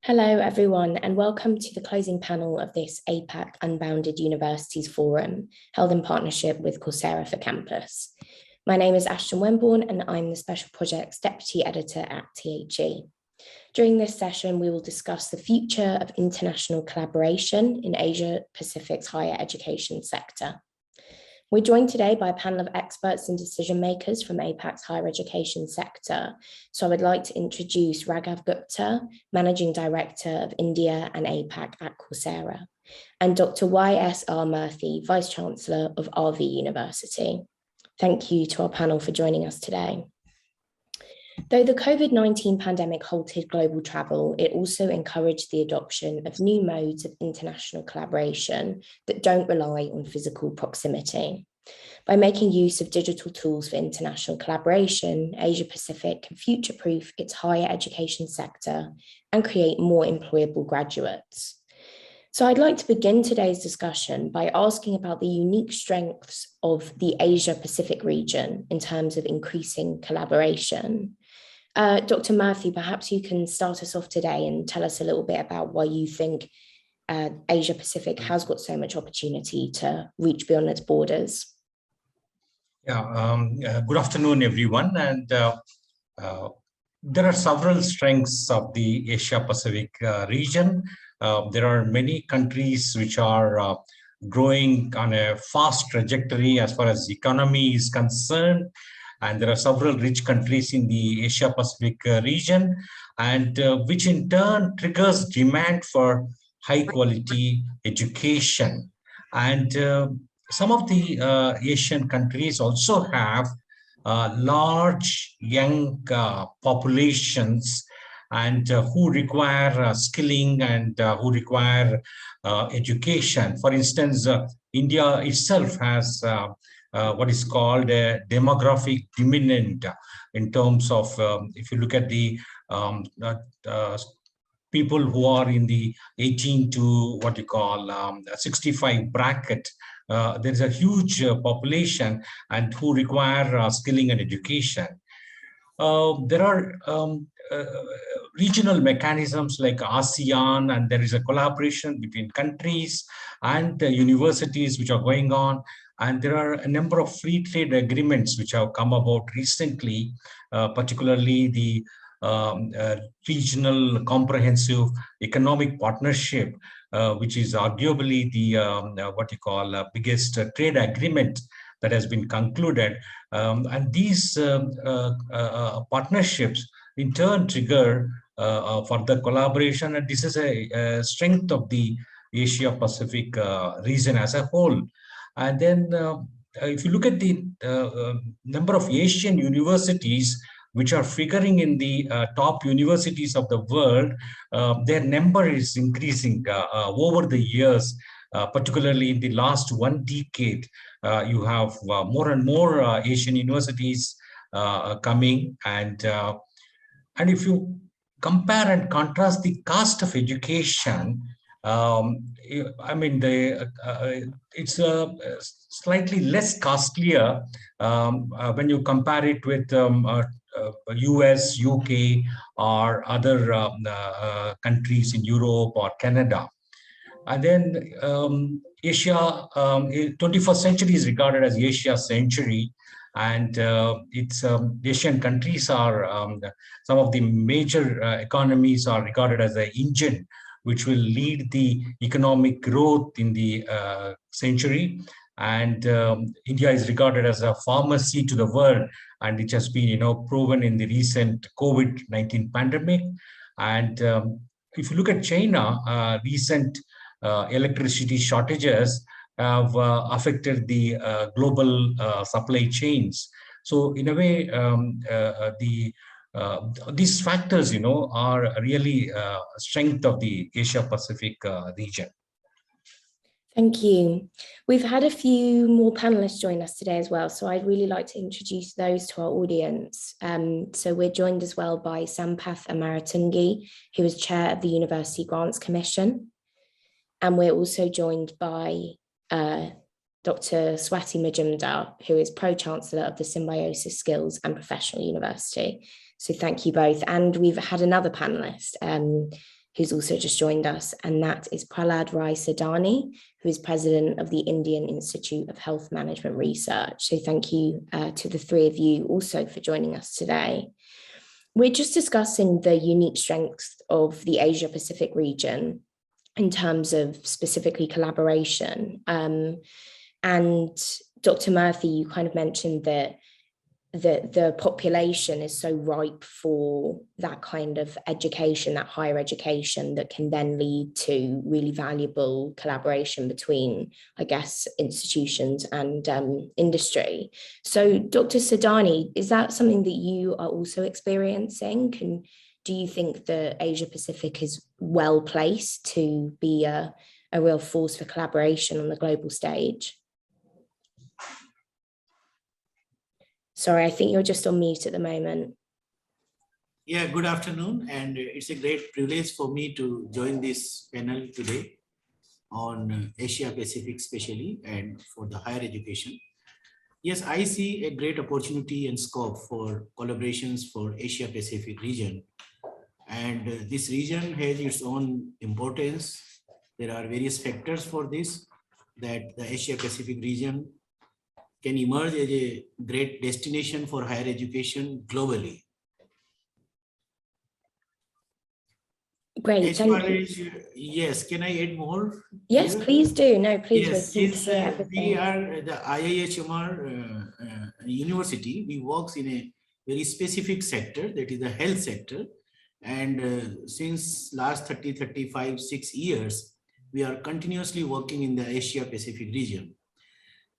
Hello, everyone, and welcome to the closing panel of this APAC Unbounded Universities Forum, held in partnership with Coursera for Campus. My name is Ashton Wemborn, and I'm the Special Projects Deputy Editor at THE. During this session, we will discuss the future of international collaboration in Asia-Pacific's higher education sector. We're joined today by a panel of experts and decision makers from APAC's higher education sector. So I would like to introduce Raghav Gupta, Managing Director of India and APAC at Coursera, and Dr. Y.S.R. Murthy, Vice Chancellor of RV University. Thank you to our panel for joining us today. Though the COVID-19 pandemic halted global travel, it also encouraged the adoption of new modes of international collaboration that don't rely on physical proximity. By making use of digital tools for international collaboration, Asia-Pacific can future-proof its higher education sector and create more employable graduates. So I'd like to begin today's discussion by asking about the unique strengths of the Asia-Pacific region in terms of increasing collaboration. Dr. Murthy, perhaps you can start us off today and tell us a little bit about why you think Asia-Pacific has got so much opportunity to reach beyond its borders. Good afternoon, everyone. And there are several strengths of the Asia-Pacific region. There are many countries which are growing on a fast trajectory as far as economy is concerned. And there are several rich countries in the Asia-Pacific region, and which in turn triggers demand for high-quality education. And some of the Asian countries also have large young populations and who require skilling and who require education. For instance, India itself has what is called a demographic dominant in terms of, if you look at the people who are in the 18 to 65 bracket, there is a huge population and who require skilling and education. There are regional mechanisms like ASEAN, and there is a collaboration between countries and universities which are going on. And there are a number of free trade agreements which have come about recently, particularly the regional comprehensive economic partnership, which is arguably the biggest trade agreement that has been concluded. And these partnerships in turn trigger further collaboration. And this is a strength of the Asia-Pacific region as a whole. And then if you look at the number of Asian universities which are figuring in the top universities of the world, their number is increasing over the years, particularly in the last one decade. You have more and more Asian universities coming. And if you compare and contrast the cost of education, I mean, it's slightly less costlier when you compare it with US, UK, or other countries in Europe or Canada. And then Asia, 21st century is regarded as Asia century. And its Asian countries are, some of the major economies are regarded as an engine which will lead the economic growth in the century. And India is regarded as a pharmacy to the world, and it has been, proven in the recent COVID-19 pandemic. And if you look at China, recent electricity shortages have affected the global supply chains. So in a way, these factors, are really strength of the Asia-Pacific region. Thank you. We've had a few more panelists join us today as well, so I'd really like to introduce those to our audience. So we're joined as well by Sampath Amaratungi, who is Chair of the University Grants Commission. And we're also joined by Dr. Swati Majumdar, who is Pro-Chancellor of the Symbiosis Skills and Professional University. So thank you both. And we've had another panelist who's also just joined us, and that is Prahlad Rai Sadani, who is president of the Indian Institute of Health Management Research. So thank you to the three of you also for joining us today. We're just discussing the unique strengths of the Asia-Pacific region in terms of specifically collaboration. And Dr. Murthy, you kind of mentioned that the population is so ripe for that kind of education, that higher education that can then lead to really valuable collaboration between, I guess, institutions and industry. So Dr. Sadani, is that something that you are also experiencing? Do you think that Asia Pacific is well placed to be a real force for collaboration on the global stage? Sorry, I think you're just on mute at the moment. Yeah, good afternoon. And it's a great privilege for me to join this panel today on Asia Pacific especially and for the higher education. Yes, I see a great opportunity and scope for collaborations for Asia Pacific region. And this region has its own importance. There are various factors for this, that the Asia Pacific region can emerge as a great destination for higher education globally. Great, thank you. Yes, can I add more? Yes, here? please do. No, please. Yes, Since we are the IIHMR university. We work in a very specific sector, that is the health sector. And since last 6 years, we are continuously working in the Asia Pacific region,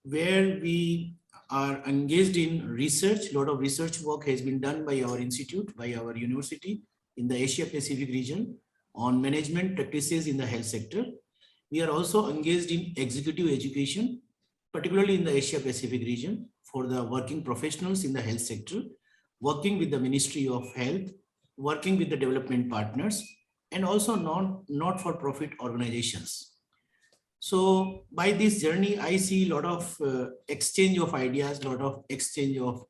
where we are engaged in research. A lot of research work has been done by our institute, by our university in the Asia Pacific region on management practices in the health sector. We are also engaged in executive education, particularly in the Asia Pacific region for the working professionals in the health sector, working with the Ministry of Health, working with the development partners, and also not-for-profit organizations. So by this journey, I see a lot of exchange of ideas, a lot of exchange of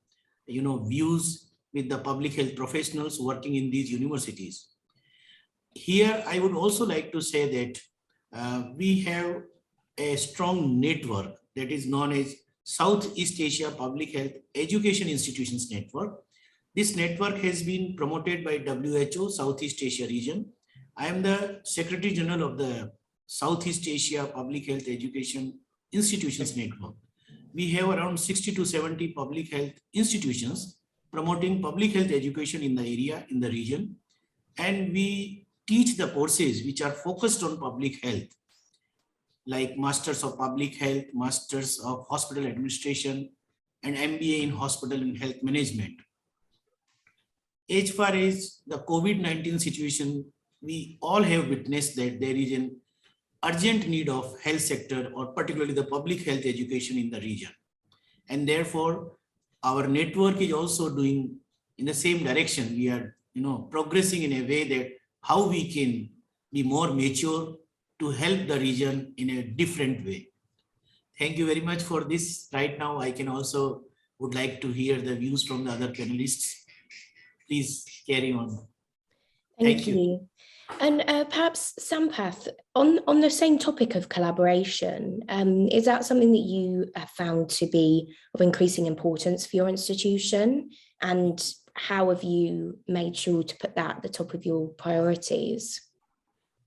views with the public health professionals working in these universities. Here, I would also like to say that we have a strong network that is known as Southeast Asia Public Health Education Institutions Network. This network has been promoted by WHO Southeast Asia region. I am the Secretary General of the Southeast Asia Public Health Education Institutions Network. We have around 60 to 70 public health institutions promoting public health education in the area, in the region. And we teach the courses which are focused on public health, like Masters of Public Health, Masters of Hospital Administration, and MBA in Hospital and Health Management. As far as the COVID-19 situation, we all have witnessed that there is an urgent need of health sector, or particularly the public health education in the region. And therefore, our network is also doing in the same direction. We are progressing in a way that how we can be more mature to help the region in a different way. Thank you very much for this. Right now, I can also would like to hear the views from the other panelists. Please carry on. Thank you. And perhaps Sampath, on the same topic of collaboration, is that something that you have found to be of increasing importance for your institution? And how have you made sure to put that at the top of your priorities?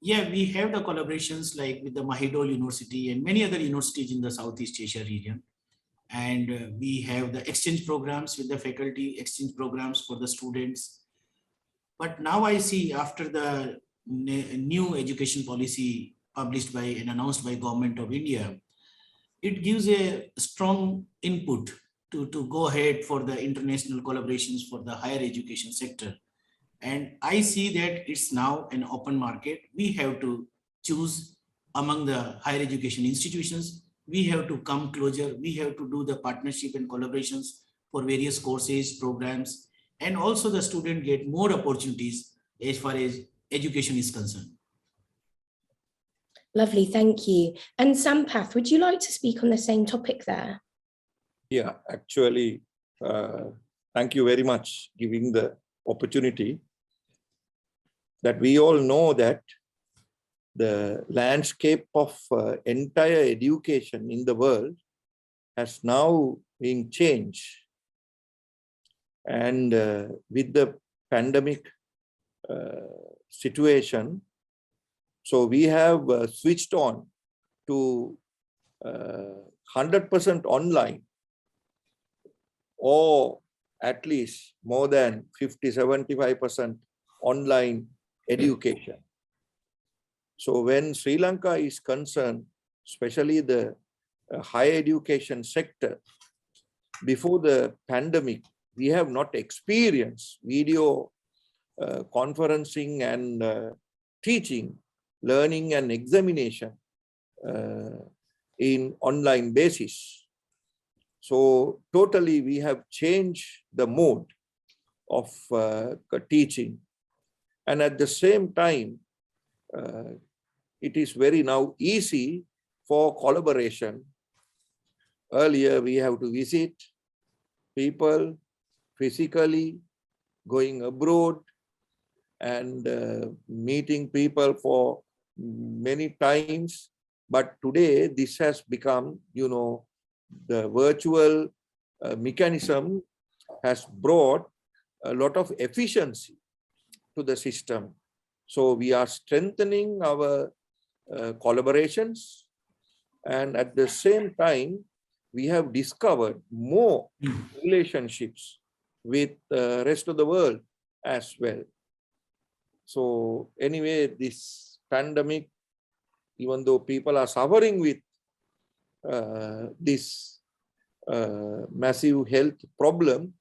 Yeah, we have the collaborations like with the Mahidol University and many other universities in the Southeast Asia region. And we have the exchange programs with the faculty, exchange programs for the students. But now I see, after the new education policy published by and announced by Government of India, it gives a strong input to go ahead for the international collaborations for the higher education sector. And I see that it's now an open market. We have to choose among the higher education institutions. We have to come closer. We have to do the partnership and collaborations for various courses, programs, and also the student get more opportunities as far as education is concerned. Lovely, thank you. And Sampath, would you like to speak on the same topic there? Yeah, actually, thank you very much giving the opportunity. That we all know that the landscape of entire education in the world has now been changed. And with the pandemic situation, so we have switched on to 100% online, or at least more than 50-75% online education. So when Sri Lanka is concerned, especially the higher education sector, before the pandemic, we have not experienced video conferencing and teaching, learning and examination in online basis. So totally we have changed the mode of teaching. And at the same time, it is very now easy for collaboration. Earlier, we have to visit people physically, going abroad and meeting people for many times. But today, this has become, you know, the virtual mechanism has brought a lot of efficiency to the system. So we are strengthening our collaborations, and at the same time, we have discovered more relationships with the rest of the world as well. So anyway, this pandemic, even though people are suffering with this massive health problem,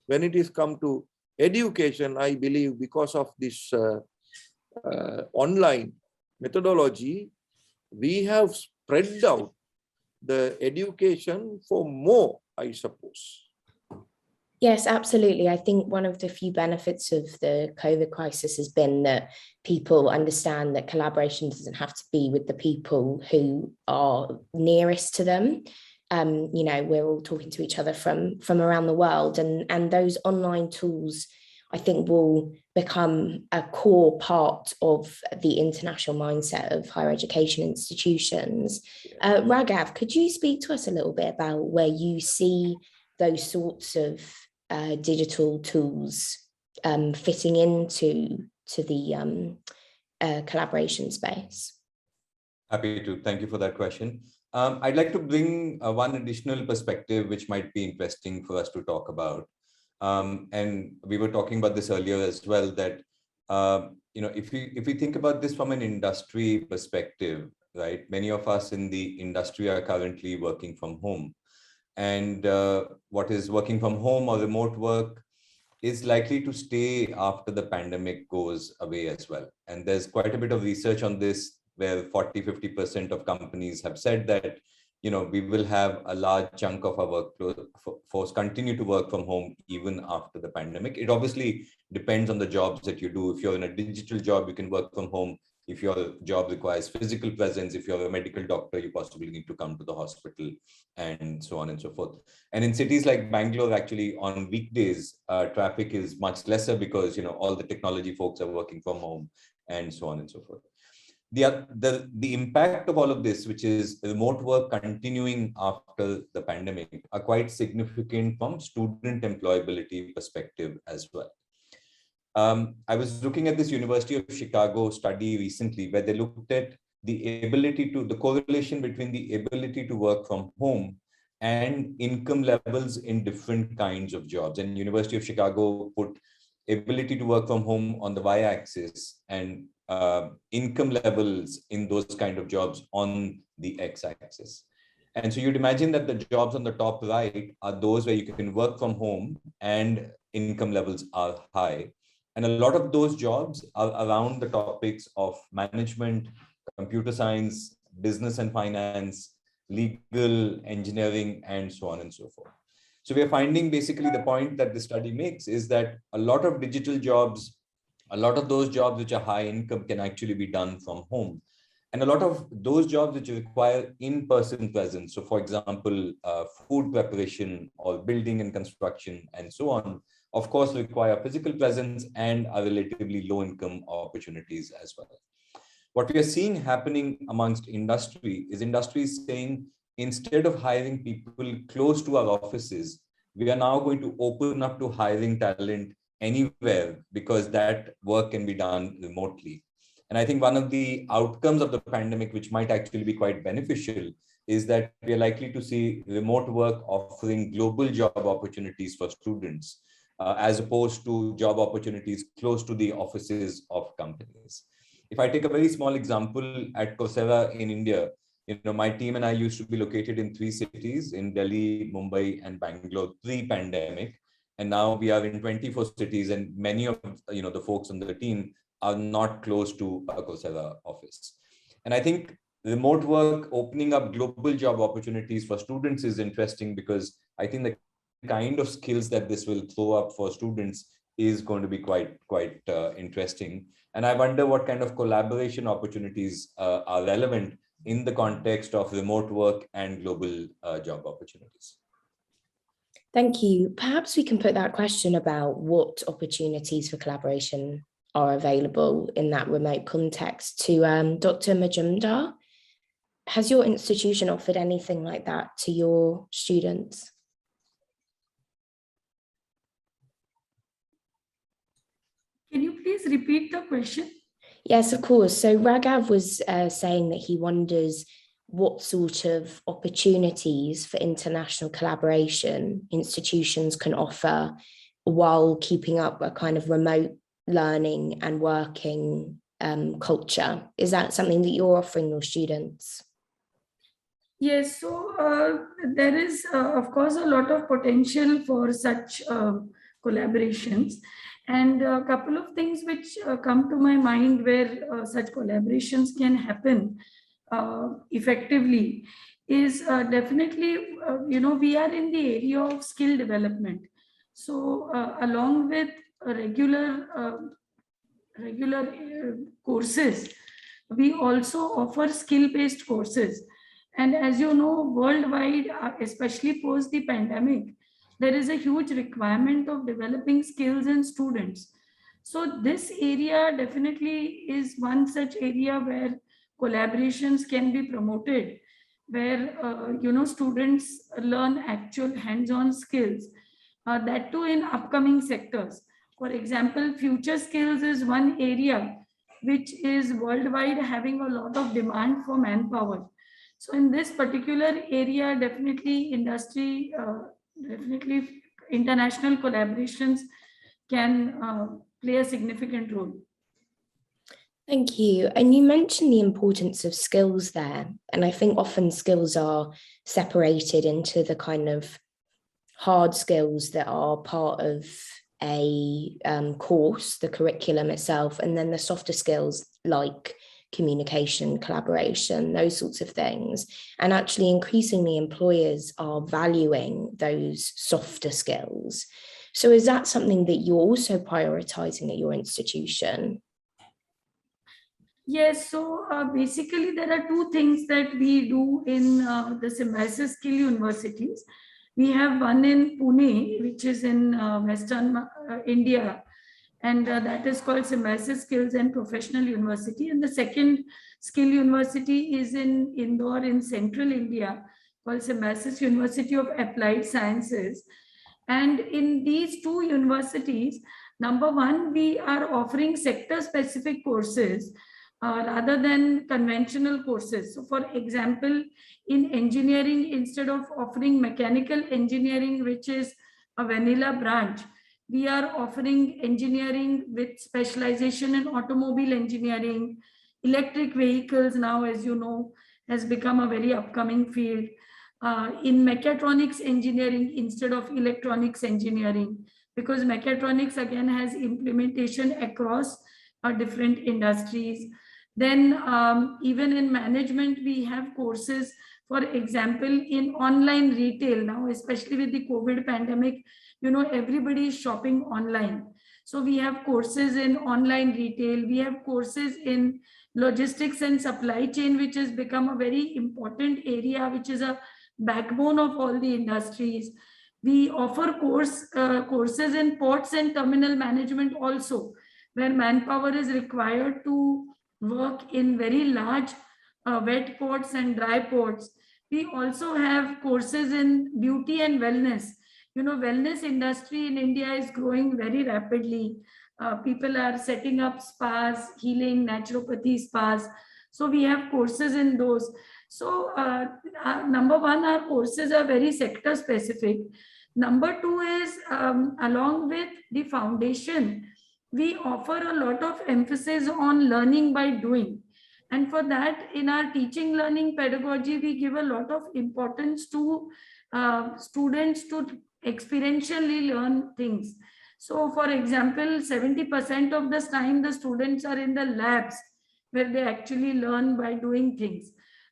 when it is come to education, I believe because of this online methodology, we have spread out the education for more, I suppose. Yes, absolutely. I think one of the few benefits of the COVID crisis has been that people understand that collaboration doesn't have to be with the people who are nearest to them. You know, we're all talking to each other from around the world, and those online tools, I think, will become a core part of the international mindset of higher education institutions. Raghav, could you speak to us a little bit about where you see those sorts of digital tools fitting into the collaboration space? Happy to. Thank you for that question. I'd like to bring one additional perspective which might be interesting for us to talk about. And we were talking about this earlier as well, that you know, if we think about this from an industry perspective, right? Many of us in the industry are currently working from home. And what is working from home or remote work is likely to stay after the pandemic goes away as well. And there's quite a bit of research on this, where 40-50% of companies have said that, you know, we will have a large chunk of our workforce continue to work from home even after the pandemic. It obviously depends on the jobs that you do. If you're in a digital job, you can work from home. If your job requires physical presence, if you're a medical doctor, you possibly need to come to the hospital, and so on and so forth. And in cities like Bangalore, actually on weekdays, traffic is much lesser because, you know, all the technology folks are working from home, and so on and so forth. The impact of all of this, which is remote work continuing after the pandemic, are quite significant from student employability perspective as well. I was looking at this University of Chicago study recently, where they looked at the correlation between the ability to work from home and income levels in different kinds of jobs. And University of Chicago put ability to work from home on the y-axis and income levels in those kind of jobs on the x-axis. And so you'd imagine that the jobs on the top right are those where you can work from home and income levels are high. And a lot of those jobs are around the topics of management, computer science, business and finance, legal, engineering, and so on and so forth. So we are finding basically the point that the study makes is that a lot of digital jobs, a lot of those jobs which are high income can actually be done from home. And a lot of those jobs which require in-person presence, so for example, food preparation or building and construction and so on, of course, require physical presence and are relatively low income opportunities as well. What we are seeing happening amongst industry is saying, instead of hiring people close to our offices, we are now going to open up to hiring talent anywhere because that work can be done remotely. And I think one of the outcomes of the pandemic, which might actually be quite beneficial, is that we are likely to see remote work offering global job opportunities for students, as opposed to job opportunities close to the offices of companies. If I take a very small example, at Coursera in India, my team and I used to be located in 3 cities, in Delhi, Mumbai, and Bangalore pre-pandemic. And now we are in 24 cities, and many of the folks on the team are not close to a Coursera office. And I think remote work opening up global job opportunities for students is interesting, because I think the kind of skills that this will throw up for students is going to be quite interesting. And I wonder what kind of collaboration opportunities are relevant in the context of remote work and global job opportunities. Thank you. Perhaps we can put that question about what opportunities for collaboration are available in that remote context to Dr. Majumdar. Has your institution offered anything like that to your students? Can you please repeat the question? Yes, of course. So Raghav was saying that he wonders what sort of opportunities for international collaboration institutions can offer while keeping up a kind of remote learning and working culture. Is that something that you're offering your students? Yes, so there is, of course, a lot of potential for such collaborations. And a couple of things which come to my mind where such collaborations can happen effectively is definitely, we are in the area of skill development. So along with regular courses, we also offer skill-based courses. And as you know, worldwide, especially post the pandemic, there is a huge requirement of developing skills in students. So this area definitely is one such area where collaborations can be promoted, where students learn actual hands-on skills, that too in upcoming sectors. For example, future skills is one area which is worldwide having a lot of demand for manpower. So in this particular area, definitely definitely international collaborations can play a significant role. Thank you. And you mentioned the importance of skills there. And I think often skills are separated into the kind of hard skills that are part of a course, the curriculum itself, and then the softer skills like communication, collaboration, those sorts of things. And actually increasingly employers are valuing those softer skills. So is that something that you're also prioritizing at your institution? Yes, so basically there are two things that we do in the Symbiosis Skill Universities. We have one in Pune, which is in Western India, and that is called Symbiosis Skills and Professional University. And the second skill university is in Indore in Central India, called Symbiosis University of Applied Sciences. And in these two universities, number one, we are offering sector-specific courses rather than conventional courses. So for example, in engineering, instead of offering mechanical engineering, which is a vanilla branch, we are offering engineering with specialization in automobile engineering. Electric vehicles now, as you know, has become a very upcoming field. In mechatronics engineering instead of electronics engineering, because mechatronics again has implementation across different industries. Then even in management, we have courses, for example, in online retail now, especially with the COVID pandemic, everybody is shopping online. So we have courses in online retail, we have courses in logistics and supply chain, which has become a very important area, which is a backbone of all the industries. We offer courses in ports and terminal management also, where manpower is required to work in very large wet ports and dry ports. We also have courses in beauty and wellness. You know, wellness industry in India is growing very rapidly. People are setting up spas, healing, naturopathy spas. So we have courses in those. So number one, our courses are very sector specific. Number two is along with the foundation, we offer a lot of emphasis on learning by doing. And for that, in our teaching learning pedagogy, we give a lot of importance to students to experientially learn things. So for example, 70% of the time the students are in the labs where they actually learn by doing things.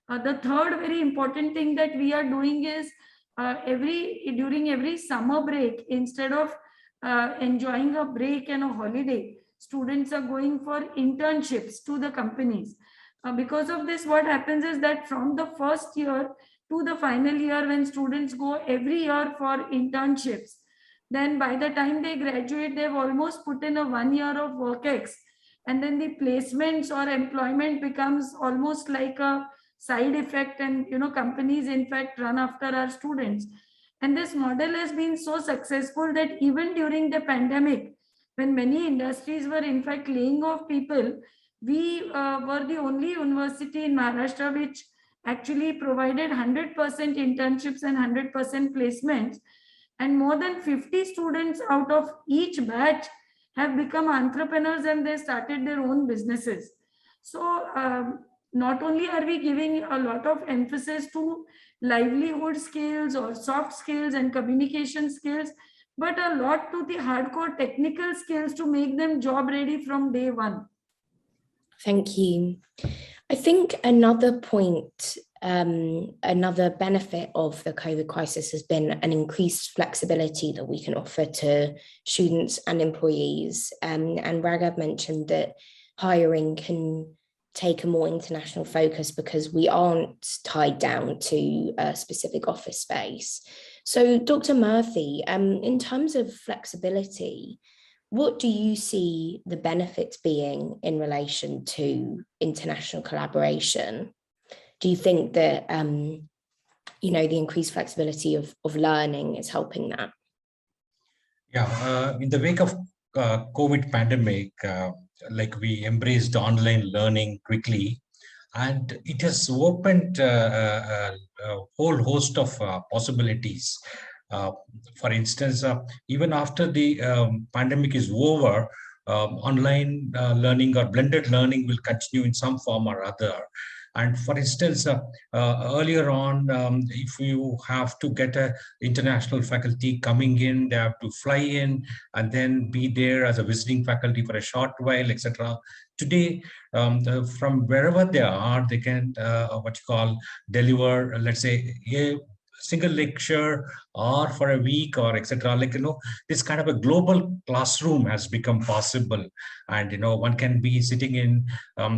The third very important thing that we are doing is during every summer break, instead of enjoying a break and a holiday, students are going for internships to the companies. Because of this, what happens is that from the first year to the final year, when students go every year for internships, then by the time they graduate, they've almost put in a 1 year of work-ex, and then the placements or employment becomes almost like a side effect, and companies in fact run after our students. And this model has been so successful that even during the pandemic, when many industries were in fact laying off people, we were the only university in Maharashtra which actually provided 100% internships and 100% placements. And more than 50 students out of each batch have become entrepreneurs, and they started their own businesses. So not only are we giving a lot of emphasis to livelihood skills or soft skills and communication skills, but a lot to the hardcore technical skills to make them job ready from day one. Thank you. I think another point, another benefit of the COVID crisis has been an increased flexibility that we can offer to students and employees. And Raghav mentioned that hiring can take a more international focus because we aren't tied down to a specific office space. So Dr. Murthy, in terms of flexibility, what do you see the benefits being in relation to international collaboration? Do you think that, the increased flexibility of learning is helping that? Yeah, in the wake of COVID pandemic, we embraced online learning quickly, and it has opened a whole host of possibilities. For instance, even after the pandemic is over, online learning or blended learning will continue in some form or other. And for instance, earlier on, if you have to get an international faculty coming in, they have to fly in and then be there as a visiting faculty for a short while, etc. Today, from wherever they are, they can deliver, let's say, a single lecture or for a week or etc. This kind of a global classroom has become possible, and one can be sitting in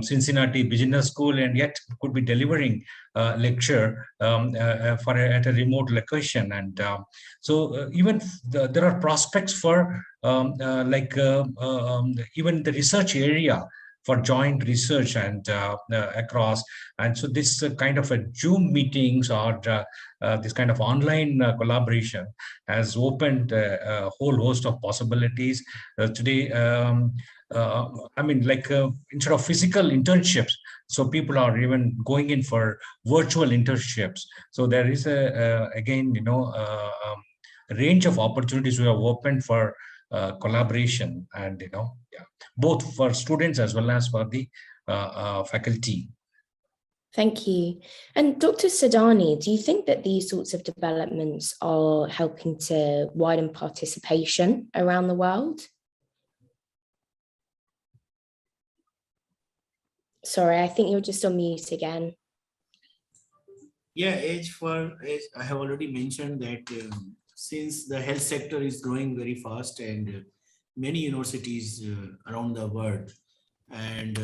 Cincinnati Business School and yet could be delivering a lecture at a remote location. And so even there are prospects for even the research area for joint research and across. And so this kind of a Zoom meetings or this kind of online collaboration has opened a whole host of possibilities. Today, instead of physical internships, so people are even going in for virtual internships. So there is a range of opportunities we have opened for collaboration, and both for students as well as for the faculty. Thank you. And Dr. Sadani, do you think that these sorts of developments are helping to widen participation around the world? Sorry, I think you're just on mute again. Yeah, as I have already mentioned that since the health sector is growing very fast, and many universities around the world, and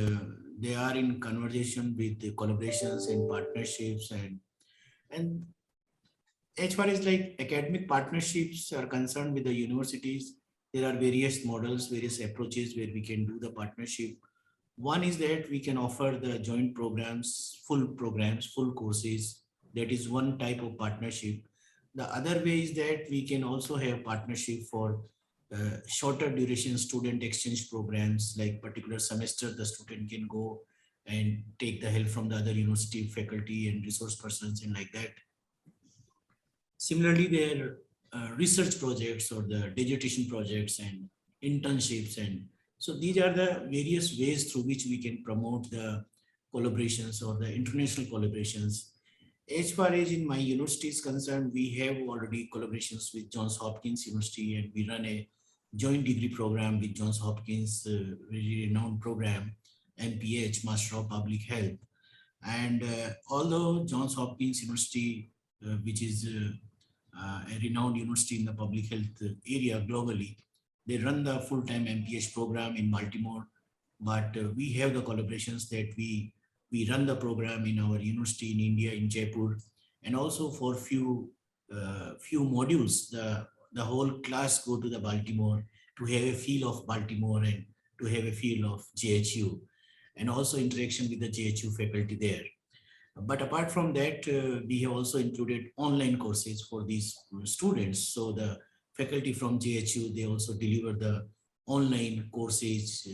they are in conversation with the collaborations and partnerships, and as far as like academic partnerships are concerned with the universities, there are various models, various approaches where we can do the partnership. One is that we can offer the joint programs, full courses. That is one type of partnership. The other way is that we can also have partnership for shorter duration student exchange programs, like particular semester the student can go and take the help from the other university faculty and resource persons and like that. Similarly, their research projects or the dissertation projects and internships, and so these are the various ways through which we can promote the collaborations or the international collaborations. As far as in my university is concerned, we have already collaborations with Johns Hopkins University, and we run a joint degree program with Johns Hopkins, very renowned program, MPH, Master of Public Health. And although Johns Hopkins University, which is a renowned university in the public health area globally, they run the full-time MPH program in Baltimore, but we have the collaborations that we run the program in our university in India, in Jaipur, and also for few modules, the whole class go to the Baltimore to have a feel of Baltimore and to have a feel of JHU, and also interaction with the JHU faculty there. But apart from that, we have also included online courses for these students. So the faculty from JHU, they also deliver the online courses,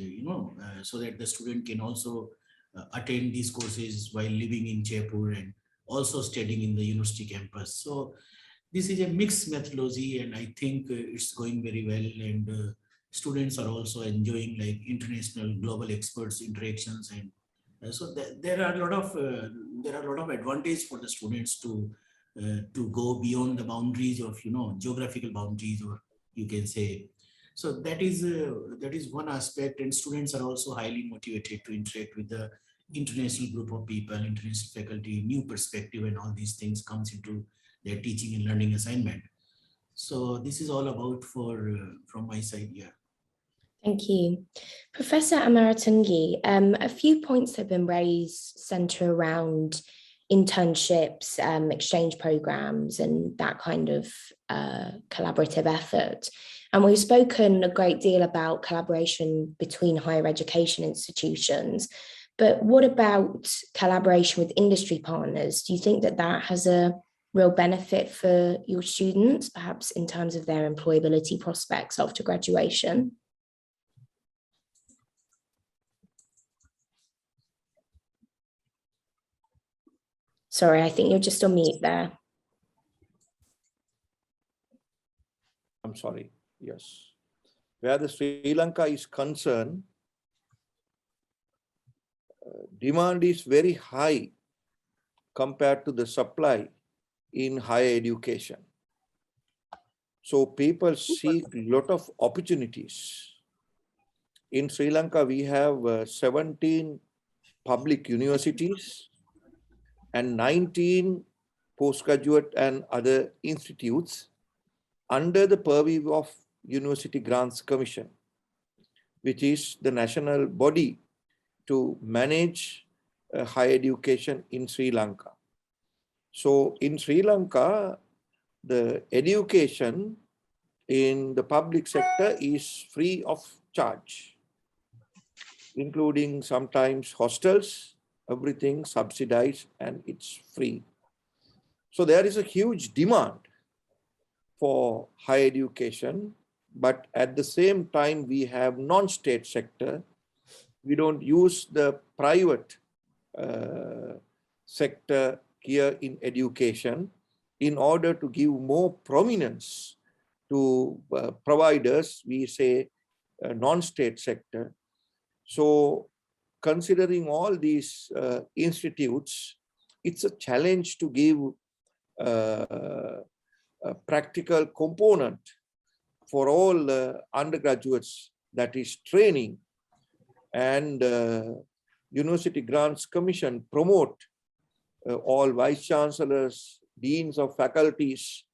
so that the student can also attend these courses while living in Jaipur and also studying in the university campus. So this is a mixed methodology, and I think it's going very well, and students are also enjoying like international global experts interactions, and so there are a lot of advantage for the students to go beyond the boundaries of geographical boundaries, or you can say. So that is one aspect, and students are also highly motivated to interact with the international group of people, international faculty, new perspective, and all these things comes into their teaching and learning assignment. So this is all about from my side. Yeah. Thank you. Professor Amaratungi, a few points have been raised center around internships, exchange programs, and that kind of collaborative effort. And we've spoken a great deal about collaboration between higher education institutions, but what about collaboration with industry partners? Do you think that that has a real benefit for your students, perhaps in terms of their employability prospects after graduation? Sorry, I think you're just on mute there. I'm sorry. Yes. Where the Sri Lanka is concerned, demand is very high compared to the supply in higher education. So people seek a lot of opportunities. In Sri Lanka, we have 17 public universities and 19 postgraduate and other institutes under the purview of University Grants Commission, which is the national body to manage higher education in Sri Lanka. So in Sri Lanka, the education in the public sector is free of charge, including sometimes hostels, everything subsidized, and it's free. So there is a huge demand for higher education, but at the same time, we have non-state sector. We don't use the private sector here in education in order to give more prominence to providers, we say non-state sector. So considering all these institutes, it's a challenge to give a practical component for all undergraduates, that is training. And University Grants Commission promote all vice chancellors, deans of faculties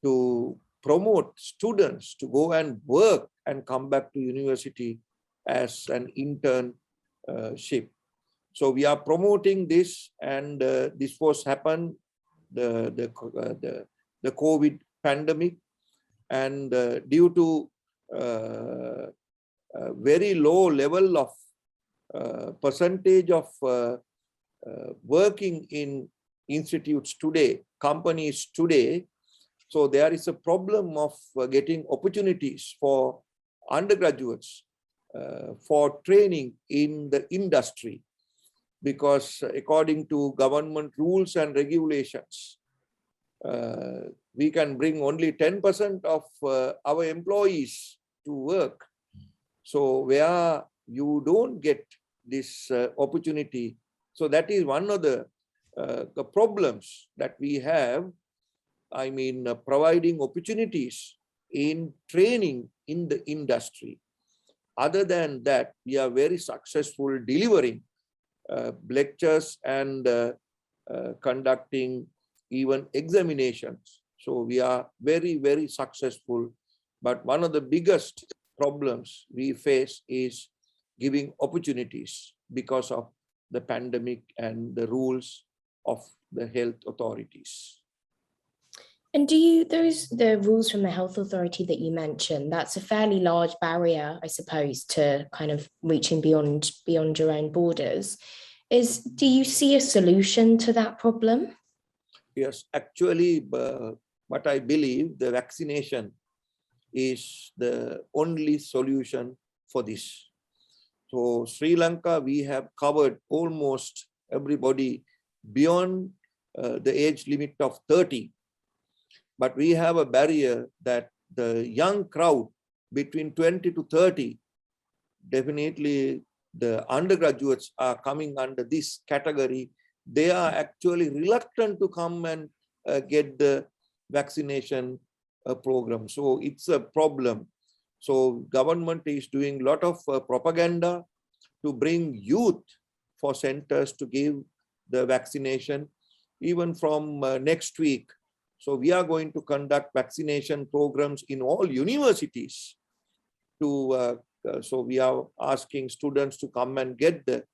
to promote students to go and work and come back to university as an internship. So we are promoting this, and this was happened the COVID pandemic, and due to very low level of percentage of working in institutes today, companies today. So there is a problem of getting opportunities for undergraduates for training in the industry, because according to government rules and regulations, we can bring only 10% of our employees to work. So where you don't get this opportunity, so that is one of the problems that we have. I mean, providing opportunities in training in the industry. Other than that, we are very successful delivering lectures and conducting even examinations. So we are very, very successful. But one of the biggest problems we face is giving opportunities because of the pandemic and the rules of the health authorities. And the rules from the health authority that you mentioned, that's a fairly large barrier, I suppose, to kind of reaching beyond your own borders. Do you see a solution to that problem? Yes, actually, what I believe, the vaccination is the only solution for this. So Sri Lanka, we have covered almost everybody beyond the age limit of 30. But we have a barrier that the young crowd between 20 to 30, definitely the undergraduates are coming under this category. They are actually reluctant to come and get the vaccination program. So it's a problem. So government is doing a lot of propaganda to bring youth for centers to give the vaccination, even from next week. So we are going to conduct vaccination programs in all universities. So we are asking students to come and get the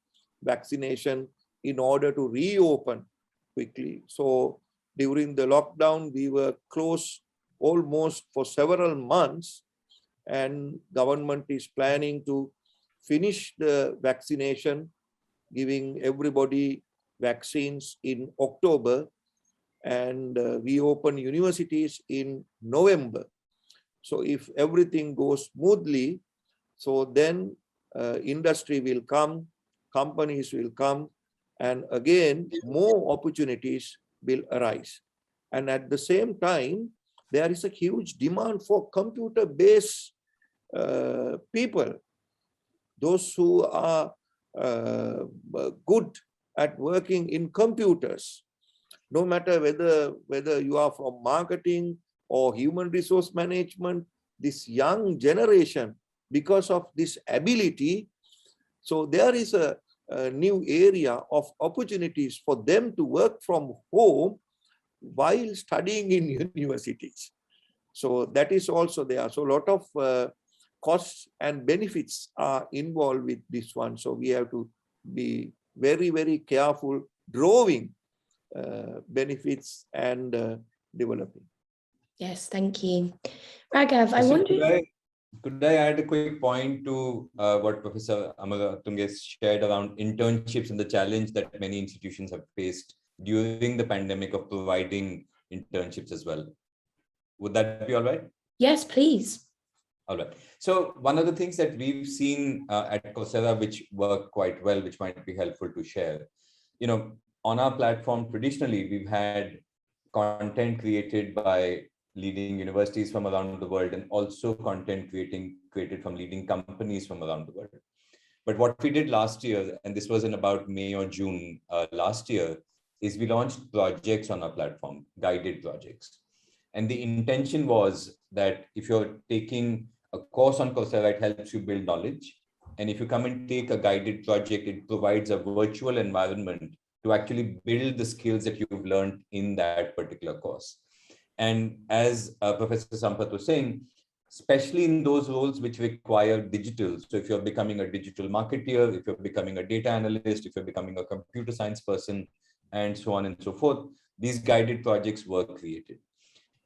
vaccination in order to reopen quickly. So during the lockdown, we were closed almost for several months, and government is planning to finish the vaccination, giving everybody vaccines in October, and we open universities in November. So if everything goes smoothly, so then industry will come, companies will come, and again, more opportunities will arise. And at the same time, there is a huge demand for computer-based people, those who are good at working in computers. No matter whether you are from marketing or human resource management, this young generation, because of this ability, so there is a new area of opportunities for them to work from home while studying in universities. So that is also there. So a lot of costs and benefits are involved with this one. So we have to be very, very careful drawing benefits and developing. Yes, thank you. Raghav, I wonder... Could I add a quick point to what Professor Amaratunge shared around internships and the challenge that many institutions have faced during the pandemic of providing internships as well? Would that be all right? Yes, please. All right. So one of the things that we've seen at Coursera, which work quite well, which might be helpful to share, on our platform, traditionally, we've had content created by leading universities from around the world and also content created from leading companies from around the world. But what we did last year, and this was in about May or June last year, is we launched projects on our platform, guided projects. And the intention was that if you're taking a course on Coursera, it helps you build knowledge. And if you come and take a guided project, it provides a virtual environment to actually build the skills that you've learned in that particular course. And as Professor Sampath was saying, especially in those roles which require digital. So if you're becoming a digital marketeer, if you're becoming a data analyst, if you're becoming a computer science person, and so on and so forth, these guided projects were created.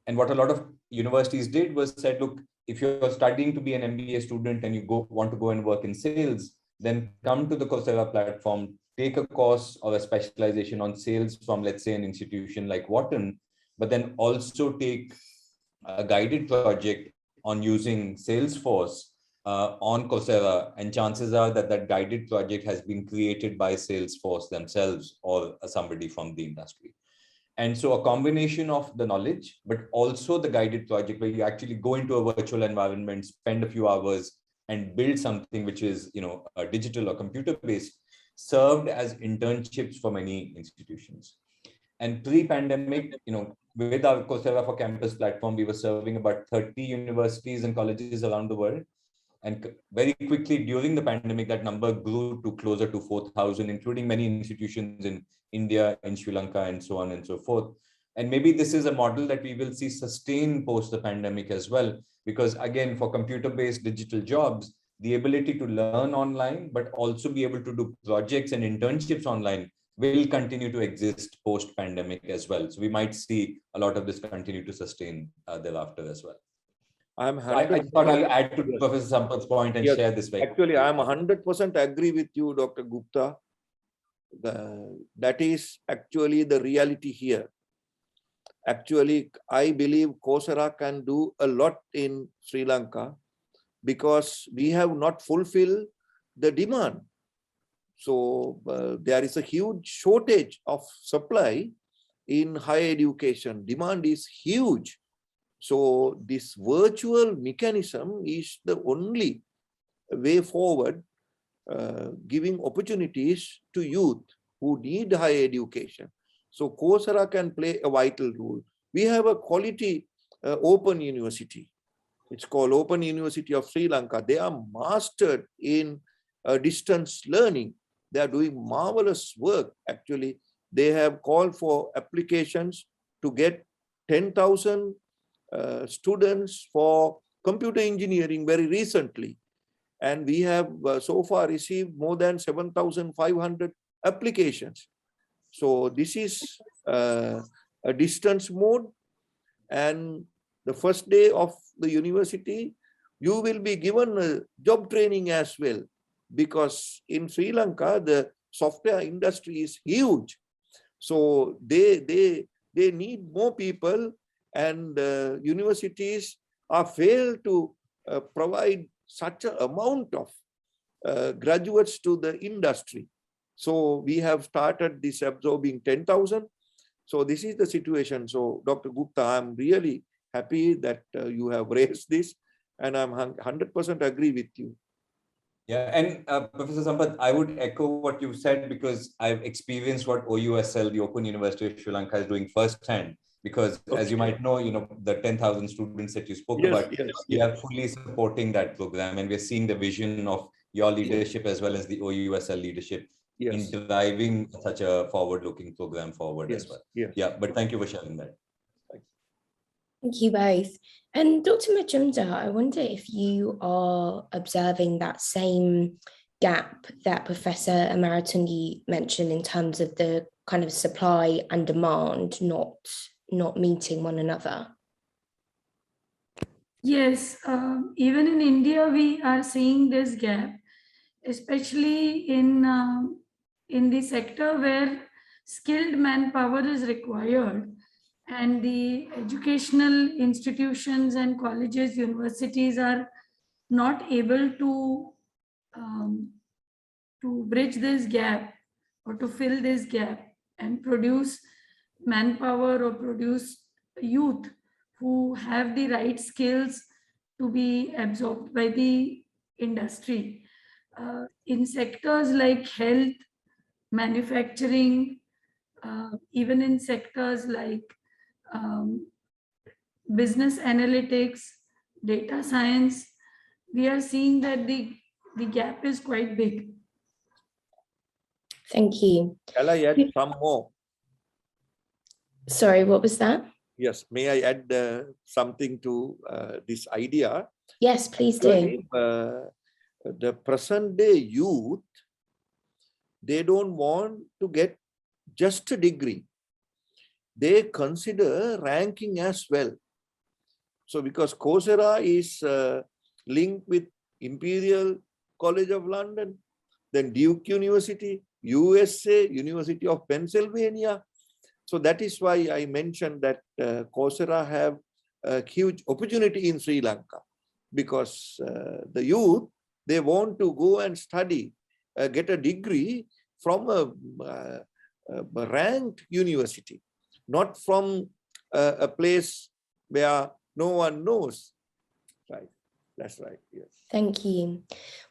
And what a lot of universities did was said, look, if you're studying to be an MBA student and you want to go and work in sales, then come to the Coursera platform, take a course or a specialization on sales from, let's say, an institution like Wharton, but then also take a guided project on using Salesforce on Coursera, and chances are that that guided project has been created by Salesforce themselves or somebody from the industry. And so a combination of the knowledge, but also the guided project where you actually go into a virtual environment, spend a few hours and build something which is, digital or computer based, served as internships for many institutions. And pre-pandemic, with our Coursera for Campus platform, we were serving about 30 universities and colleges around the world. And very quickly during the pandemic, that number grew to closer to 4,000, including many institutions in India, in Sri Lanka, and so on and so forth. And maybe this is a model that we will see sustain post the pandemic as well, because again, for computer-based digital jobs, the ability to learn online, but also be able to do projects and internships online will continue to exist post-pandemic as well. So we might see a lot of this continue to sustain thereafter as well. I thought I'll add to Professor Sampath's point and share this. Actually, I'm 100% agree with you, Dr. Gupta. That is actually the reality here. Actually, I believe Coursera can do a lot in Sri Lanka because we have not fulfilled the demand. So there is a huge shortage of supply in higher education. Demand is huge. So this virtual mechanism is the only way forward, giving opportunities to youth who need higher education. So Coursera can play a vital role. We have a quality open university. It's called Open University of Sri Lanka. They are mastered in distance learning. They are doing marvelous work. Actually, they have called for applications to get 10,000 students for computer engineering very recently. And we have so far received more than 7,500 applications. So this is a distance mode. And the first day of the university, you will be given a job training as well. Because in Sri Lanka, the software industry is huge. So they need more people, and universities are failed to provide such an amount of graduates to the industry. So we have started this absorbing 10,000. So this is the situation. So Dr. Gupta, I'm really happy that you have raised this, and I'm 100% agree with you. Yeah, and Professor Sampath, I would echo what you said because I've experienced what OUSL, the Open University of Sri Lanka, is doing firsthand. Because as you might know, the 10,000 students that you spoke about, we are fully supporting that program, and we're seeing the vision of your leadership as well as the OUSL leadership in driving such a forward-looking program forward as well. Yeah, but thank you for sharing that. Thank you both. And Dr. Majumdar, I wonder if you are observing that same gap that Professor Amaratungi mentioned in terms of the kind of supply and demand not meeting one another. Yes, even in India, we are seeing this gap, especially in the sector where skilled manpower is required. And the educational institutions and colleges, universities are not able to bridge this gap or to fill this gap and produce manpower or produce youth who have the right skills to be absorbed by the industry. In sectors like health, manufacturing, even in sectors like business analytics, data science, we are seeing that the gap is quite big. Thank you. Shall I add some more? Sorry, what was that? Yes, may I add something to this idea? Yes, please do. The present day youth, they don't want to get just a degree. They consider ranking as well. So because Coursera is linked with Imperial College of London, then Duke University, USA, University of Pennsylvania. So that is why I mentioned that Coursera have a huge opportunity in Sri Lanka, because the youth, they want to go and study, get a degree from a ranked university, not from a place where no one knows. Right. That's right. Yes. Thank you.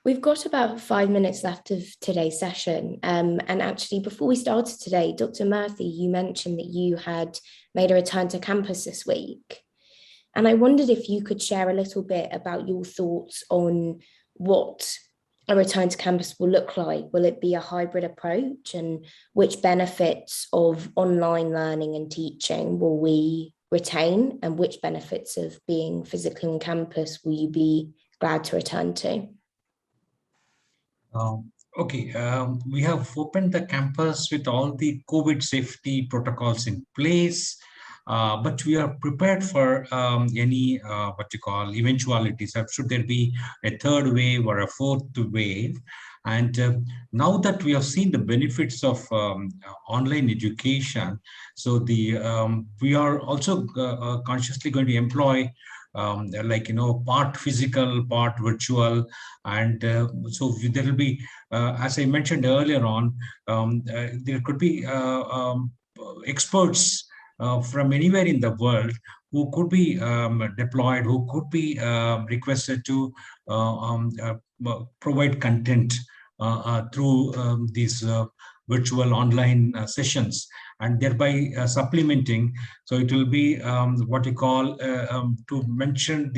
We've got about 5 minutes left of today's session. And actually, before we started today, Dr. Murthy, you mentioned that you had made a return to campus this week. And I wondered if you could share a little bit about your thoughts on what a return to campus will look like. Will it be a hybrid approach, and which benefits of online learning and teaching will we retain, and which benefits of being physically on campus will you be glad to return to? We have opened the campus with all the COVID safety protocols in place, but we are prepared for any eventualities. Should there be a third wave or a fourth wave? And now that we have seen the benefits of online education, so we are also consciously going to employ part physical, part virtual, and so there will be, as I mentioned earlier on, there could be experts from anywhere in the world who could be deployed, who could be requested to provide content through these virtual online sessions, and thereby supplementing. So it will be what we call, to mention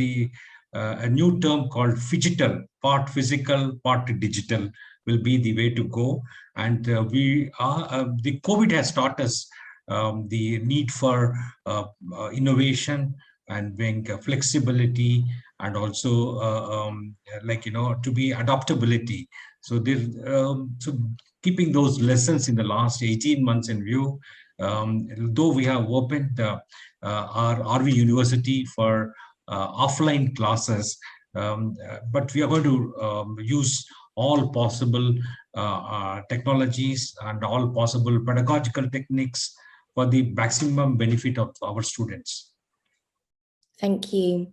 a new term called phygital, part physical, part digital will be the way to go. And the COVID has taught us the need for innovation and being flexibility, and also to be adaptability. So keeping those lessons in the last 18 months in view, though we have opened our RV University for offline classes, but we are going to use all possible technologies and all possible pedagogical techniques for the maximum benefit of our students. Thank you.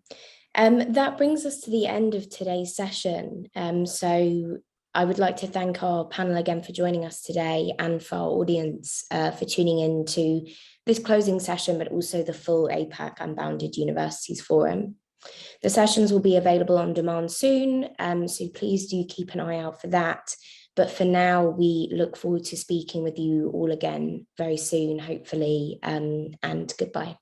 That brings us to the end of today's session. So I would like to thank our panel again for joining us today, and for our audience for tuning in to this closing session, but also the full APAC Unbounded Universities Forum. The sessions will be available on demand soon, so please do keep an eye out for that. But for now, we look forward to speaking with you all again very soon, hopefully, and goodbye.